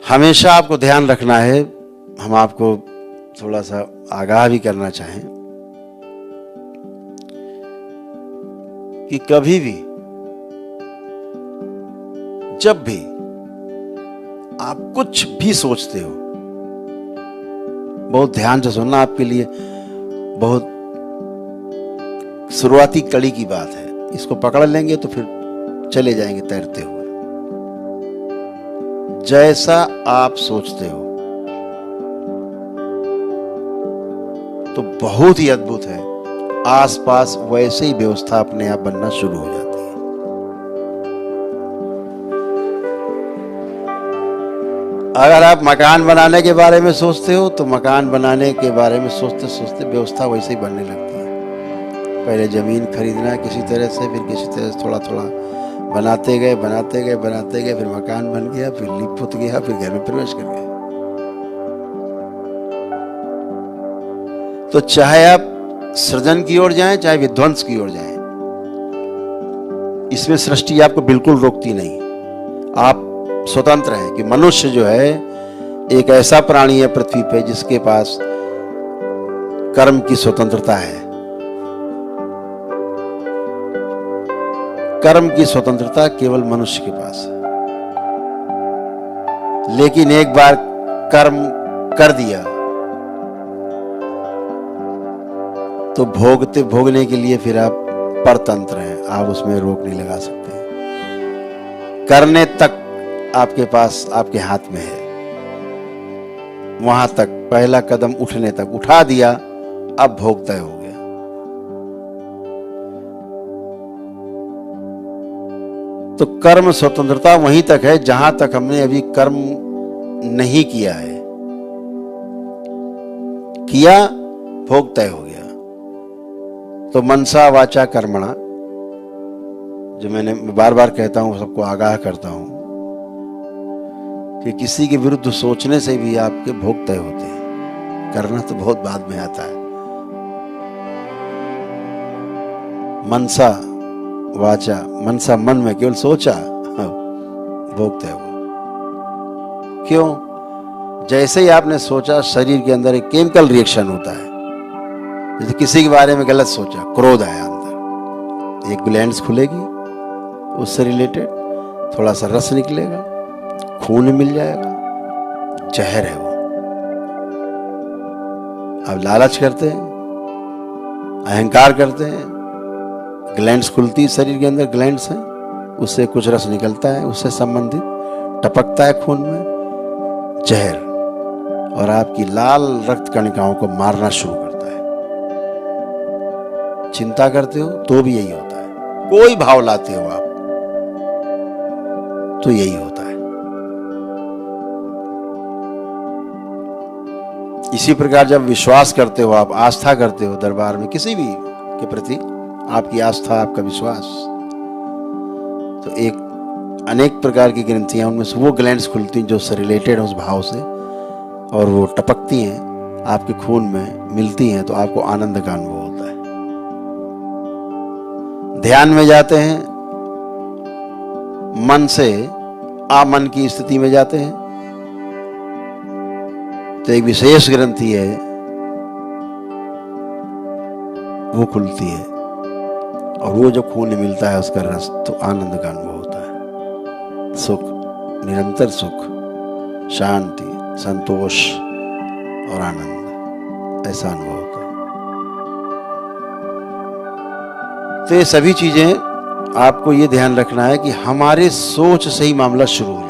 हमेशा आपको ध्यान रखना है, हम आपको थोड़ा सा आगाह भी करना चाहें कि कभी भी जब भी आप कुछ भी सोचते हो, बहुत ध्यान से सुनना, आपके लिए बहुत शुरुआती कड़ी की बात है। इसको पकड़ लेंगे तो फिर चले जाएंगे तैरते हुए। जैसा आप सोचते हो तो बहुत ही अद्भुत है, आसपास वैसे ही व्यवस्था अपने आप बनना शुरू हो जाती है। अगर आप मकान बनाने के बारे में सोचते हो तो मकान बनाने के बारे में सोचते सोचते व्यवस्था वैसे ही बनने लगती है। पहले जमीन खरीदना किसी तरह से, फिर किसी तरह से थोड़ा थोड़ा बनाते गए, फिर मकान बन गया, फिर लीप पुत गया, फिर घर में प्रवेश कर गए। तो चाहे आप सृजन की ओर जाएं, चाहे विध्वंस की ओर जाएं, इसमें सृष्टि आपको बिल्कुल रोकती नहीं। आप स्वतंत्र हैं कि मनुष्य जो है एक ऐसा प्राणी है पृथ्वी पे जिसके पास कर्म की स्वतंत्रता है। कर्म की स्वतंत्रता केवल मनुष्य के पास है। लेकिन एक बार कर्म कर दिया तो भोगने के लिए फिर आप परतंत्र हैं, आप उसमें रोक नहीं लगा सकते। करने तक आपके पास, आपके हाथ में है, वहां तक, पहला कदम उठने तक उठा दिया, अब भोग तय हो गया। तो कर्म स्वतंत्रता वहीं तक है जहां तक हमने अभी कर्म नहीं किया है। किया, भोग तय हो गया। तो मनसा वाचा कर्मणा, जो मैंने बार बार कहता हूं, सबको आगाह करता हूं कि किसी के विरुद्ध सोचने से भी आपके भोग तय होते हैं। करना तो बहुत बाद में आता है। मनसा वाचा, मनसा मन में केवल सोचा, भोग तय हुआ। क्यों? जैसे ही आपने सोचा, शरीर के अंदर एक केमिकल रिएक्शन होता है। जैसे किसी के बारे में गलत सोचा, क्रोध आया अंदर, एक ग्लैंड्स खुलेगी, उससे रिलेटेड थोड़ा सा रस निकलेगा, खून मिल जाएगा, जहर है वो। अब लालच करते हैं, अहंकार करते हैं, ग्लैंड्स खुलती है, शरीर के अंदर ग्लैंड्स हैं, उससे कुछ रस निकलता है, उससे संबंधित टपकता है खून में, जहर, और आपकी लाल रक्त कणिकाओं को मारना शुरू करता है। चिंता करते हो तो भी यही होता है। कोई भाव लाते हो आप तो यही होता है। इसी प्रकार जब विश्वास करते हो आप, आस्था करते हो दरबार में किसी भी के प्रति, आपकी आस्था, आपका विश्वास, तो एक अनेक प्रकार की ग्रंथियां, उनमें से वो ग्लैंड्स खुलती हैं जो उससे रिलेटेड है, उस भाव से, और वो टपकती हैं आपके खून में, मिलती हैं, तो आपको आनंद का अनुभव होता है। ध्यान में जाते हैं, मन से आमन की स्थिति में जाते हैं, तो एक विशेष ग्रंथि है वो खुलती है, और वो जो खून मिलता है उसका रस, तो आनंद का अनुभव होता है। सुख, निरंतर सुख, शांति, संतोष और आनंद, ऐसा अनुभव होता है। तो ये सभी चीजें आपको ये ध्यान रखना है कि हमारे सोच से ही मामला शुरू हो जाए।